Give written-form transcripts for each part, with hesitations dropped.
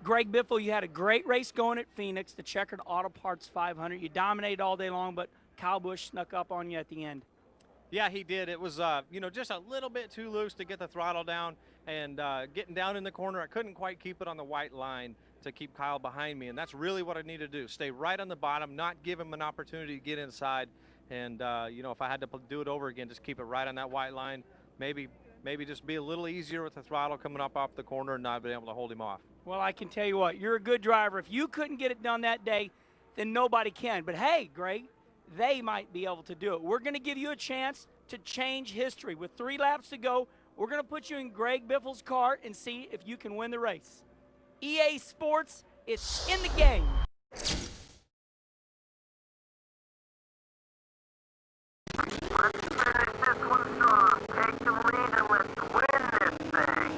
Greg Biffle, you had a great race going at Phoenix, the Checkered Auto Parts 500. You dominated all day long, but Kyle Busch snuck up on you at the end. Yeah, he did. It was, just a little bit too loose to get the throttle down, and getting down in the corner, I couldn't quite keep it on the white line to keep Kyle behind me, and that's really what I need to do. Stay right on the bottom, not give him an opportunity to get inside, and, if I had to do it over again, just keep it right on that white line. Maybe just be a little easier with the throttle coming up off the corner and not being able to hold him off. Well, I can tell you what, you're a good driver. If you couldn't get it done that day, then nobody can. But hey, Greg, they might be able to do it. We're going to give you a chance to change history. With 3 laps to go, we're going to put you in Greg Biffle's car and see if you can win the race. EA Sports, it's in the game. Let's finish this one strong. Take the lead and let's win this thing.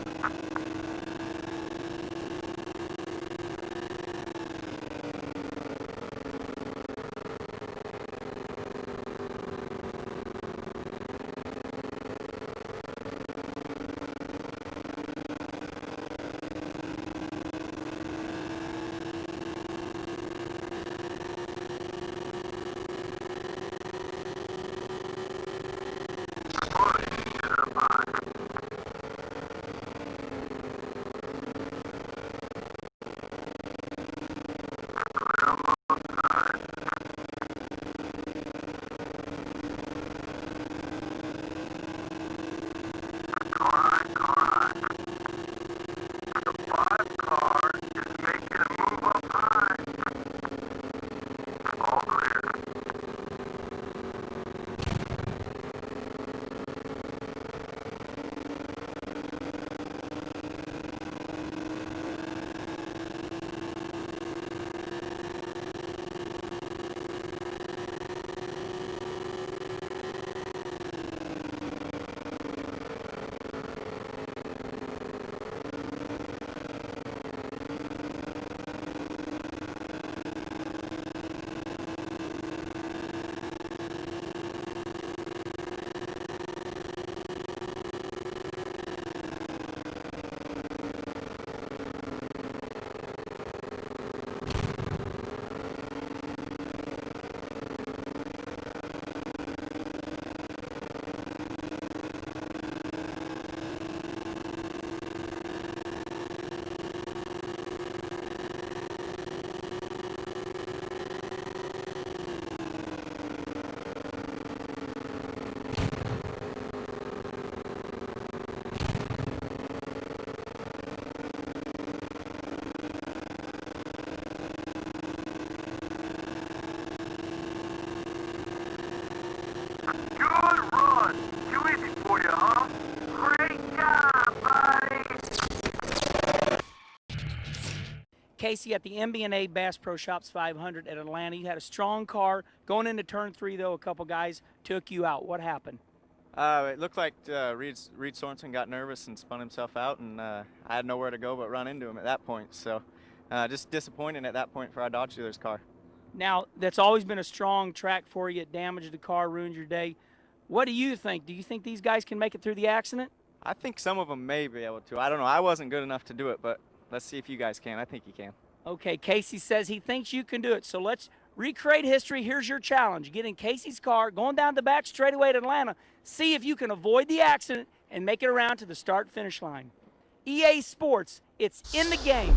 Casey, at the MB&A Bass Pro Shops 500 at Atlanta, you had a strong car. Going into turn 3, though, a couple guys took you out. What happened? It looked like Reed Sorensen got nervous and spun himself out, and I had nowhere to go but run into him at that point. So just disappointing at that point for our Dodge dealer's car. Now, that's always been a strong track for you. It damaged the car, ruined your day. What do you think? Do you think these guys can make it through the accident? I think some of them may be able to. I don't know. I wasn't good enough to do it, but let's see if you guys can. I think you can. Okay, Casey says he thinks you can do it. So let's recreate history. Here's your challenge. Get in Casey's car, going down the back straightaway at Atlanta. See if you can avoid the accident and make it around to the start-finish line. EA Sports, it's in the game.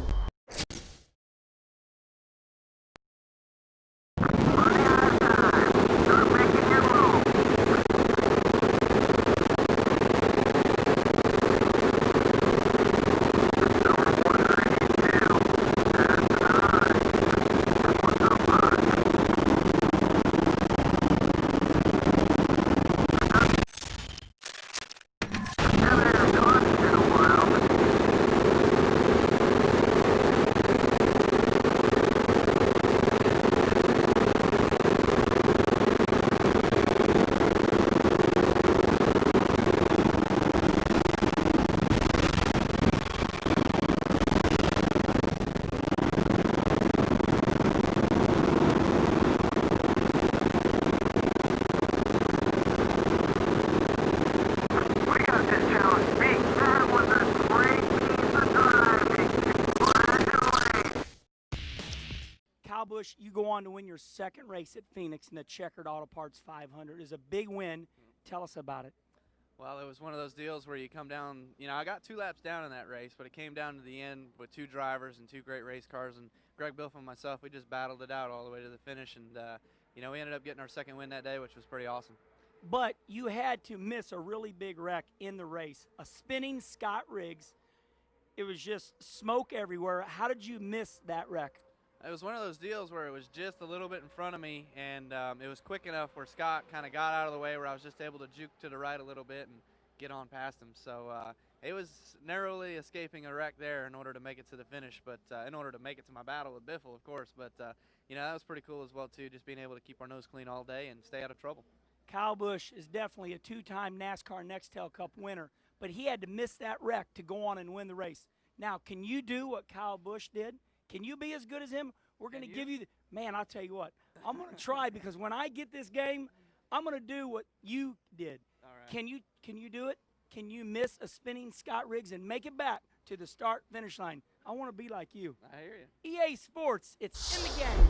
Busch, you go on to win your second race at Phoenix in the Checkered Auto Parts 500. It was a big win. Tell us about it. Well, it was one of those deals where you come down, I got 2 laps down in that race, but it came down to the end with 2 drivers and 2 great race cars, and Greg Biff and myself, we just battled it out all the way to the finish, and, we ended up getting our second win that day, which was pretty awesome. But you had to miss a really big wreck in the race. A spinning Scott Riggs. It was just smoke everywhere. How did you miss that wreck? It was one of those deals where it was just a little bit in front of me, and it was quick enough where Scott kind of got out of the way where I was just able to juke to the right a little bit and get on past him. So it was narrowly escaping a wreck there in order to make it to the finish, but in order to make it to my battle with Biffle, of course. But, that was pretty cool as well, too, just being able to keep our nose clean all day and stay out of trouble. Kyle Busch is definitely a 2-time NASCAR Nextel Cup winner, but he had to miss that wreck to go on and win the race. Now, can you do what Kyle Busch did? Can you be as good as him? We're going to give you – man, I'll tell you what. I'm going to try because when I get this game, I'm going to do what you did. All right. Can you do it? Can you miss a spinning Scott Riggs and make it back to the start-finish line? I want to be like you. I hear you. EA Sports, it's in the game.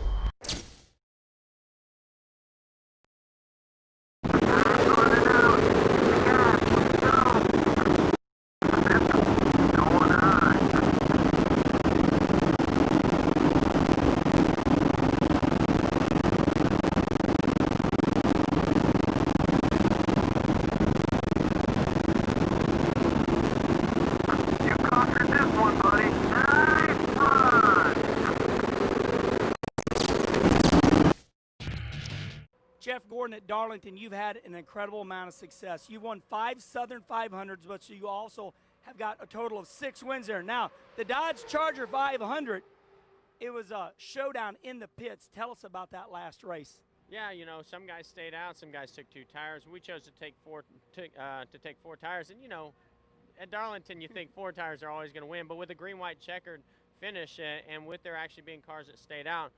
Jeff Gordon at Darlington, you've had an incredible amount of success. You've won 5 Southern 500s, but you also have got a total of 6 wins there. Now, the Dodge Charger 500, it was a showdown in the pits. Tell us about that last race. Yeah, some guys stayed out, some guys took 2 tires. We chose to take 4 tires, and at Darlington, you think 4 tires are always going to win, but with a green-white checkered finish, and with there actually being cars that stayed out,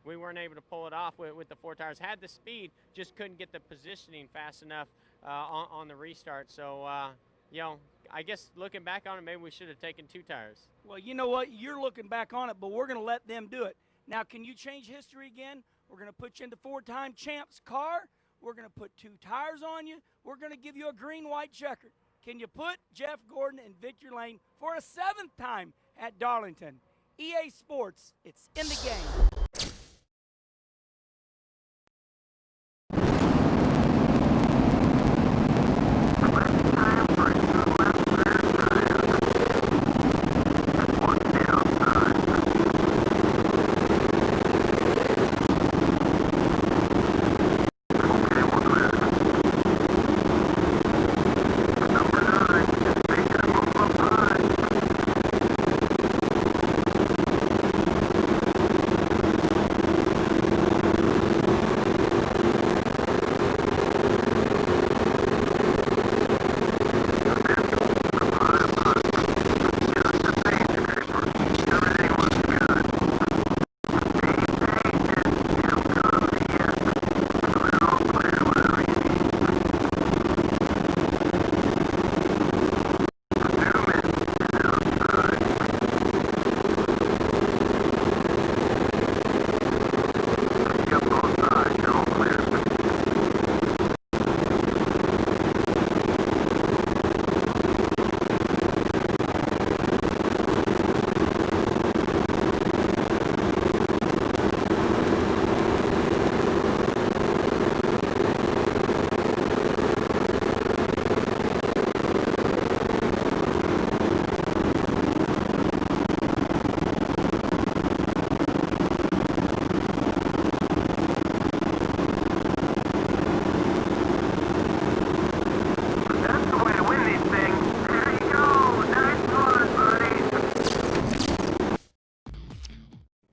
we weren't able to pull it off with the 4 tires. Had the speed, just couldn't get the positioning fast enough on the restart. So, I guess looking back on it, maybe we should have taken 2 tires. Well, you know what? You're looking back on it, but we're going to let them do it. Now, can you change history again? We're going to put you in the 4-time champ's car. We're going to put 2 tires on you. We're going to give you a green-white checkered. Can you put Jeff Gordon and Victor Lane for a 7th time at Darlington? EA Sports, it's in the game.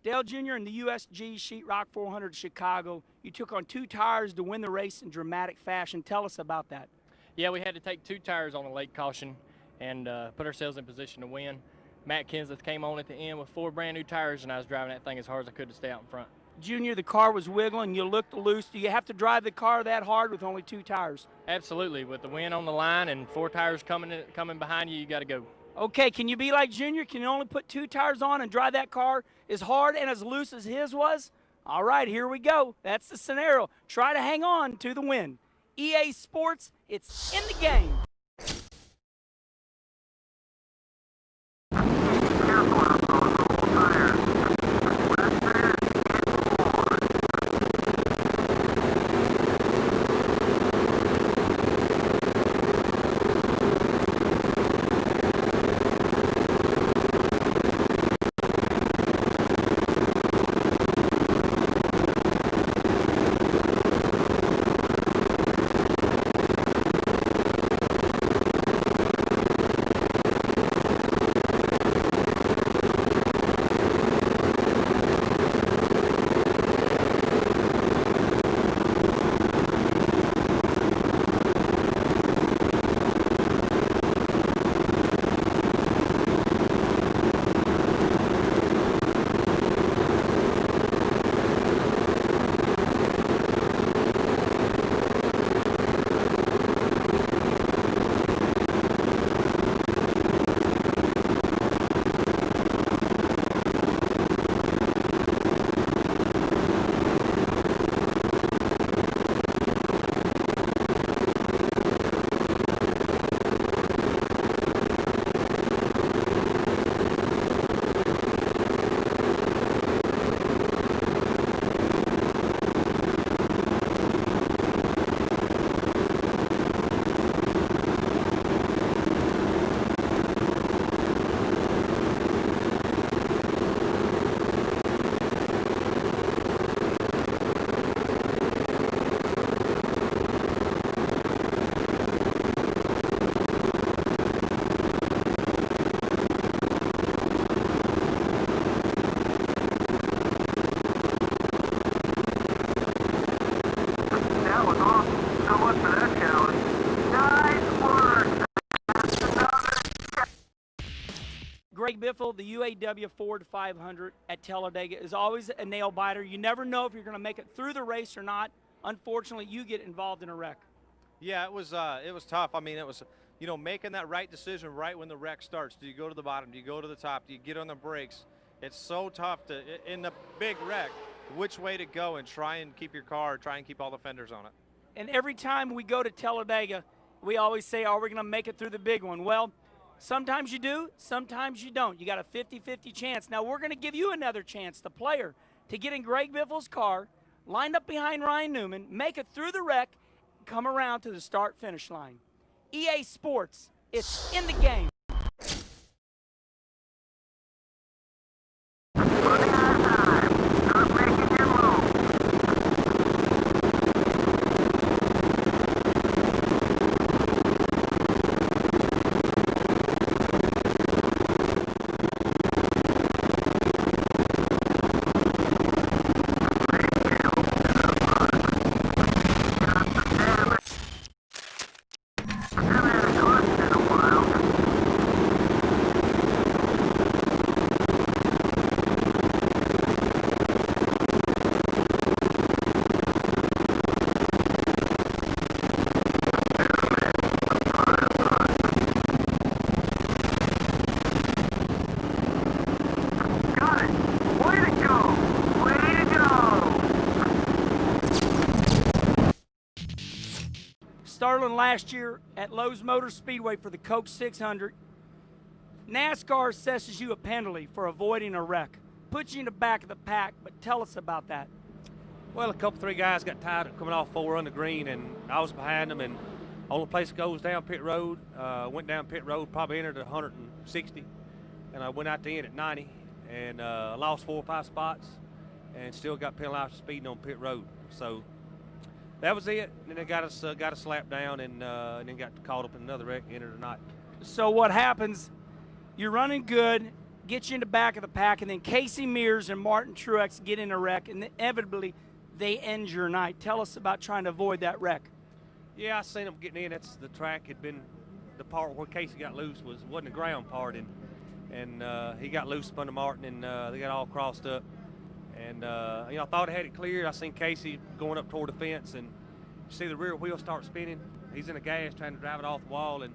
Dale Jr. in the USG Sheetrock 400 Chicago, you took on 2 tires to win the race in dramatic fashion. Tell us about that. Yeah, we had to take 2 tires on a late caution and put ourselves in position to win. Matt Kenseth came on at the end with 4 brand new tires, and I was driving that thing as hard as I could to stay out in front. Junior, the car was wiggling. You looked loose. Do you have to drive the car that hard with only 2 tires? Absolutely. With the wind on the line and 4 tires coming behind you, you got to go. Okay, can you be like Junior? Can you only put 2 tires on and drive that car as hard and as loose as his was? All right, here we go. That's the scenario. Try to hang on to the win. EA Sports, it's in the game. Careful of those old tires. Listen, that was awesome. So much for that challenge. Nice work. That's another Greg Biffle, the UAW Ford 500 at Talladega is always a nail biter. You never know if you're going to make it through the race or not. Unfortunately, you get involved in a wreck. Yeah, it was tough. I mean, it was, making that right decision right when the wreck starts. Do you go to the bottom? Do you go to the top? Do you get on the brakes? It's so tough in the big wreck, which way to go and try and keep your car, try and keep all the fenders on it. And every time we go to Talladega, we always say, are we going to make it through the big one? Well, sometimes you do, sometimes you don't. You got a 50-50 chance. Now, we're going to give you another chance, the player, to get in Greg Biffle's car, lined up behind Ryan Newman, make it through the wreck, come around to the start-finish line. EA Sports, it's in the game. running out of time. Start making your move. Haven't had a clutch in a while. Got it. Way to go. Way to go. Starting last year at Lowe's Motor Speedway for the Coke 600, NASCAR assesses you a penalty for avoiding a wreck. Puts you in the back of the pack, but tell us about that. Well, a couple, 3 guys got tired of coming off 4 on the green, and I was behind them. And only place goes down pit road. Went down pit road, probably entered at 160, and I went out the end at 90, and lost 4 or 5 spots, and still got penalized for speeding on pit road. So that was it. And then they got a slap down, and then got caught up in another wreck, entered the night. So what happens, you're running good, get you in the back of the pack, and then Casey Mears and Martin Truex get in a wreck, and inevitably they end your night. Tell us about trying to avoid that wreck. Yeah, I seen them getting in. That's the track had been the part where Casey got loose wasn't the ground part, and he got loose up under Martin, and they got all crossed up. And I thought I had it cleared. I seen Casey going up toward the fence, and you see the rear wheel start spinning. He's in the gas trying to drive it off the wall, and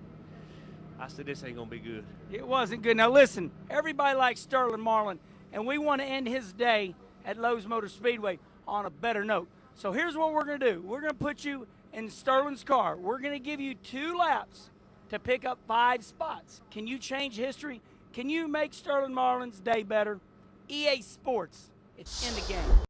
I said, this ain't gonna be good. It wasn't good. Now listen, everybody likes Sterling Marlin, and we want to end his day at Lowe's Motor Speedway on a better note. So here's what we're going to do. We're going to put you in Sterling's car. We're going to give you 2 laps to pick up 5 spots. Can you change history? Can you make Sterling Marlin's day better? EA Sports, it's in the game.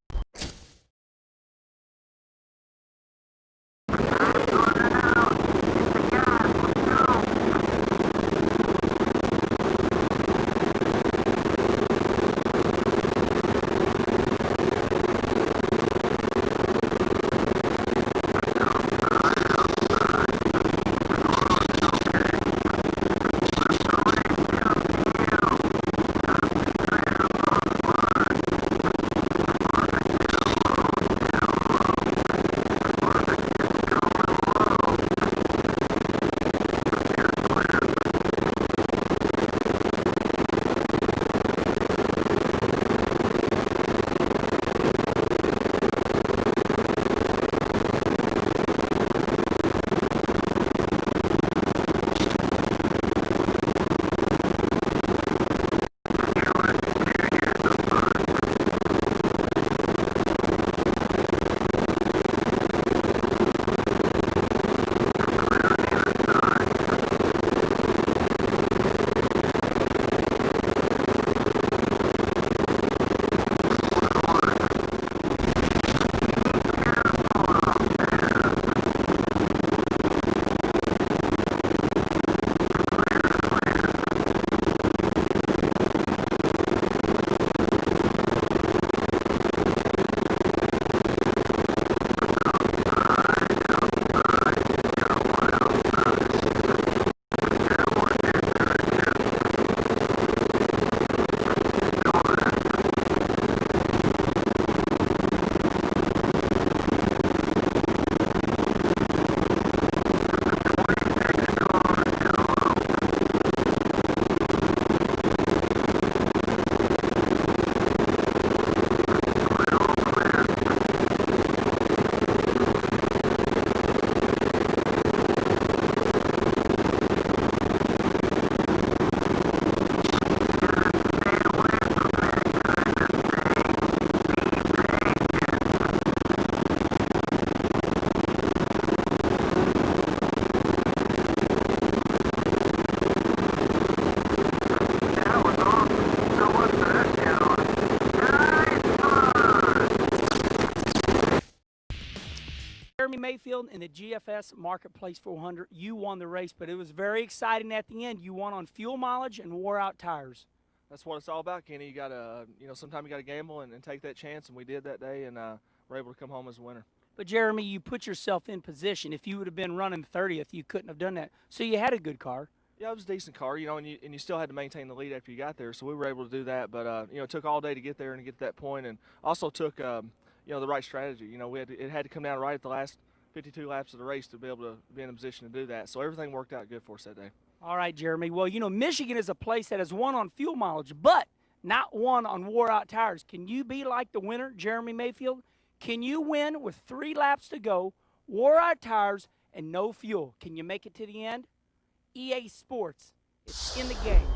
Jeremy Mayfield in the GFS Marketplace 400. You won the race, but it was very exciting at the end. You won on fuel mileage and wore out tires. That's what it's all about, Kenny. You got to, sometimes you got to gamble and take that chance, and we did that day, and we're able to come home as a winner. But Jeremy, you put yourself in position. If you would have been running 30th, you couldn't have done that. So you had a good car. Yeah, it was a decent car, and you still had to maintain the lead after you got there, so we were able to do that. But it took all day to get there and to get to that point, and also took the right strategy. It had to come down right at the last 52 laps of the race to be able to be in a position to do that. So everything worked out good for us that day. All right, Jeremy. Well, Michigan is a place that has won on fuel mileage, but not won on wore-out tires. Can you be like the winner, Jeremy Mayfield? Can you win with 3 laps to go, wore-out tires, and no fuel? Can you make it to the end? EA Sports, it's in the game.